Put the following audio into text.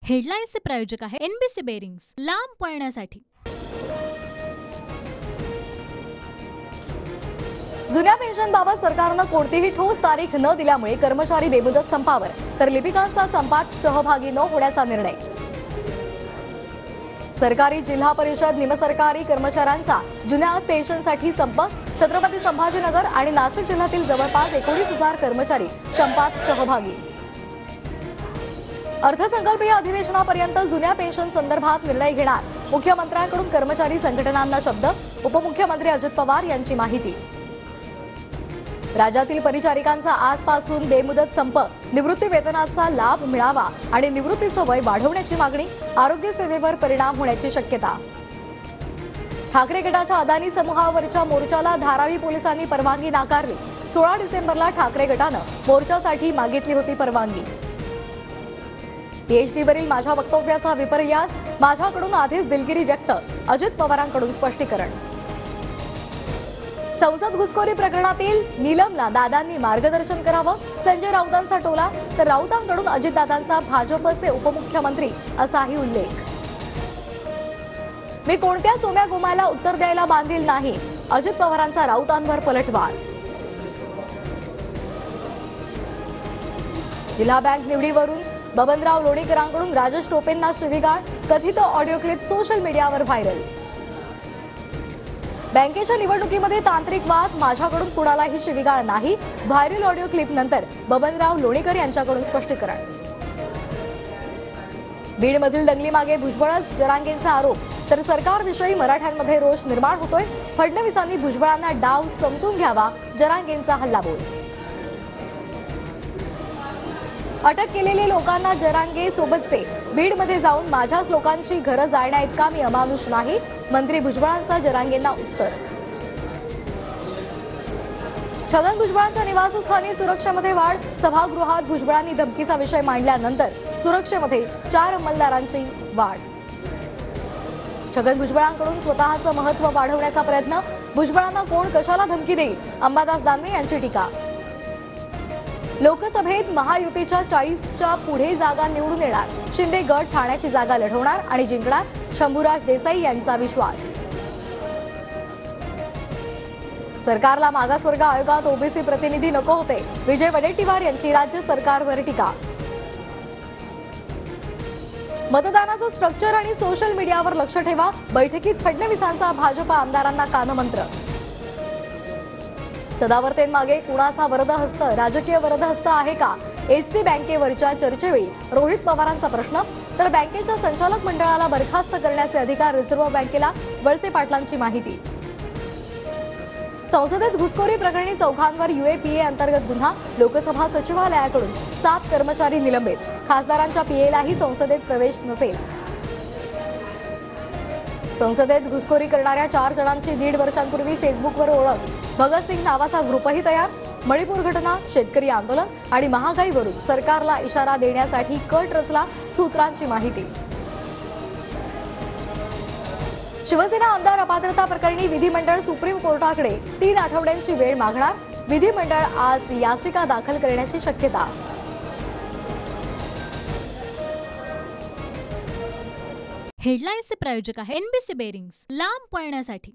हेडलाईन्सचे प्रायोजक आहे NBC bearings, लांब पळण्यासाठी। जुन्या पेन्शनबाबत सरकारनं कोणतीही ठोस तारीख न दिल्यामुळे कर्मचारी बेमुदत संपावर, तर लिपिकांचा संपात सहभागी न होण्याचा निर्णय। सरकारी जिल्हा परिषद निमसरकारी कर्मचाऱ्यांचा जुन्या पेन्शनसाठी संप। छत्रपती संभाजीनगर आणि नाशिक जिल्ह्यातील जवळपास 19,000 कर्मचारी संपात सहभागी। अर्थसंकल्पीय अधिवेशनापर्यंत जुन्या पेन्शन संदर्भात निर्णय घेणार, मुख्यमंत्र्यांकडून कर्मचारी संघटनांना शब्द। उपमुख्यमंत्री अजित पवार यांची माहिती। राज्यातील परिचारिकांचा आजपासून बेमुदत संप, निवृत्ती वेतनाचा लाभ मिळावा आणि निवृत्तीचं वय वाढवण्याची मागणी, आरोग्य सेवेवर परिणाम होण्याची शक्यता। ठाकरे गटाच्या अदानी समूहावरच्या मोर्चाला धारावी पोलिसांनी परवानगी नाकारली। 16 डिसेंबरला ठाकरे गटानं मोर्चासाठी मागितली होती परवानगी। पीएचडीवरील माझ्या वक्तव्याचा विपर्यास, माझ्याकडून आधीच दिलगिरी व्यक्त, अजित पवारांकडून स्पष्टीकरण। संसद घुसखोरी प्रकरणातील नीलमला दादांनी मार्गदर्शन करावं, संजय राऊतांचा टोला, तर राऊतांकडून अजितदादांचा भाजपचे उपमुख्यमंत्री असाही उल्लेख। मी कोणत्या सोम्या गोमाला उत्तर द्यायला बांधील नाही, अजित पवारांचा राऊतांवर पलटवार। जिल्हा बँक निवडीवरून बबनराव लोणीकरांकडून राजेश टोपेंना शिवीगाळ, कथित ऑडिओ क्लिप सोशल मीडियावर व्हायरल। बँकेच्या निवडणुकीमध्ये तांत्रिक वाद, माझ्याकडून कुणालाही शिवीगाळ नाही, व्हायरल ऑडिओ क्लिप नंतर बबनराव लोणीकर यांच्याकडून स्पष्टीकरण। बीडमधील दंगलीमागे भुजबळच जरांगेंचा आरोप, तर सरकारविषयी मराठ्यांमध्ये रोष निर्माण होतोय, फडणवीसांनी भुजबळांना डाव समजून घ्यावा, जरांगेंचा हल्लाबोल। अटक केलेले लोकांना जरांगे सोबतचे, बीडमध्ये जाऊन माझ्याच लोकांची घरं जाळण्याइतका मी अमानुष नाही, मंत्री भुजबळांचा जरांगेंना उत्तर। छगन भुजबळांच्या निवासस्थानी सुरक्षेमध्ये वाढ, सभागृहात भुजबळांनी धमकीचा विषय मांडल्यानंतर सुरक्षेमध्ये 4 अंमलदारांची वाढ। छगन भुजबळांकडून स्वतःचं महत्त्व वाढवण्याचा प्रयत्न, भुजबळांना कोण कशाला धमकी देईल, अंबादास दानवे यांची टीका। लोकसभेत महायुतीच्या 40च्या पुढे जागा निवडून येणार, शिंदे गट ठाण्याची जागा लढवणार आणि जिंकणार, शंभूराज देसाई यांचा विश्वास। सरकारला मागासवर्ग आयोगात ओबीसी प्रतिनिधी नको होते, विजय वडेट्टीवार यांची राज्य सरकारवर टीका। मतदानाचं स्ट्रक्चर आणि सोशल मीडियावर लक्ष ठेवा, बैठकीत फडणवीसांचा भाजप आमदारांना कानमंत्र। सदावर्तेंमागे कुणाचा वरदहस्त, राजकीय वरदहस्त आहे का, एसटी बँकेवरच्या चर्चेवेळी रोहित पवारांचा प्रश्न, तर बँकेच्या संचालक मंडळाला बरखास्त करण्याचे अधिकार रिझर्व्ह बँकेला, वळसे पाटलांची माहिती। संसदेत घुसखोरी प्रकरणी चौघांवर यूएपीए अंतर्गत गुन्हा, लोकसभा सचिवालयाकडून 7 कर्मचारी निलंबित, खासदारांच्या पीएलाही संसदेत प्रवेश नसेल। संसदेत घुसखोरी करणाऱ्या 4 जणांची 1.5 वर्षांपूर्वी फेसबुकवर ओळख, भगतसिंग नावाचा ग्रुपही तयार। मणिपूर घटना, शेतकरी आंदोलन आणि महागाईवरून सरकारला इशारा देण्यासाठी कट रचला, सूत्रांची माहिती। शिवसेना आमदार अपात्रता प्रकरणी विधिमंडळ सुप्रीम कोर्टाकडे 3 आठवड्यांची वेळ मागणार, विधिमंडळ आज याचिका दाखल करण्याची शक्यता। हेडलाईन्सचे प्रायोजक आहे एनबीसी बेरिंग्स, लांब पळण्यासाठी।